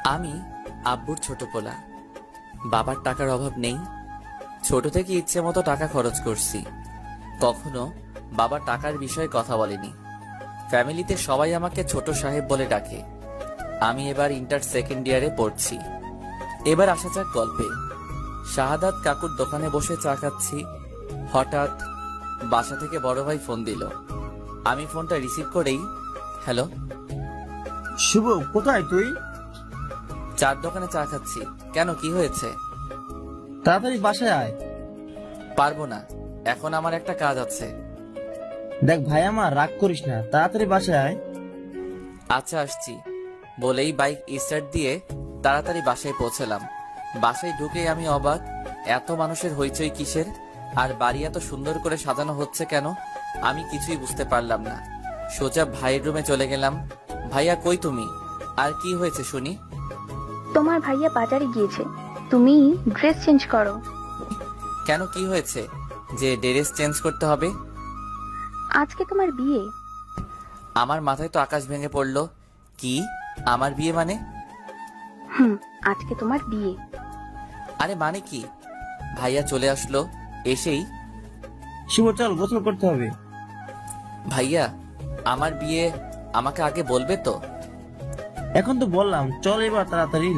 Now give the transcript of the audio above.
আমি আব্বুর ছোট পোলা। বাবার টাকার অভাব নেই। ছোট থেকে ইচ্ছে মতো টাকা খরচ করছি। কখনো বাবা টাকার বিষয়ে কথা বলেনি। ফ্যামিলিতে সবাই আমাকে ছোট সাহেব বলে ডাকে। আমি এবার ইন্টার সেকেন্ড ইয়ারে পড়ছি। এবার আসা যাক গল্পে। শাহাদাত কাকুর দোকানে বসে চা খাচ্ছি। হঠাৎ বাসা থেকে বড় ভাই ফোন দিল। আমি ফোনটা রিসিভ করেই, হ্যালো। শুভ, কোথায় তুই? চার দোকানে চা খাচ্ছি। কেন, কি হয়েছে? তাড়াতাড়ি বাসায় আয়। পারবো না, এখন আমার একটা কাজ আছে। দেখ ভাই, আমার রাগ করিস না, তাড়াতাড়ি বাসায় আয়। আচ্ছা, আসছি বলেই বাইক স্টার্ট দিয়ে তাড়াতাড়ি বাসায় পৌঁছলাম। বাসায় ঢুকেই আমি অবাক, এত মানুষের হইচই কিসের? আর বাড়ি এত সুন্দর করে সাজানো হচ্ছে কেন? আমি কিছুই বুঝতে পারলাম না। সোজা ভাইয়ের রুমে চলে গেলাম। ভাইয়া, কই তুমি? আর কি হয়েছে শুনি? তোমার ভাইয়া বাজারে গিয়েছে, তুমি ড্রেস চেঞ্জ করো। কেন, কি হয়েছে যে ড্রেস চেঞ্জ করতে হবে? আজকে তোমার বিয়ে। আমার মাথায় তো আকাশ ভেঙে পড়লো। কি, আমার বিয়ে মানে? আজকে তোমার বিয়ে। আরে মানে কি? ভাইয়া চলে আসলো। এসেই, শুভ, চল গোসল করতে হবে। ভাইয়া আমার বিয়ে, আমাকে আগে বলবে তো? এখন তো বললাম, চল এবার তাড়াতাড়ি।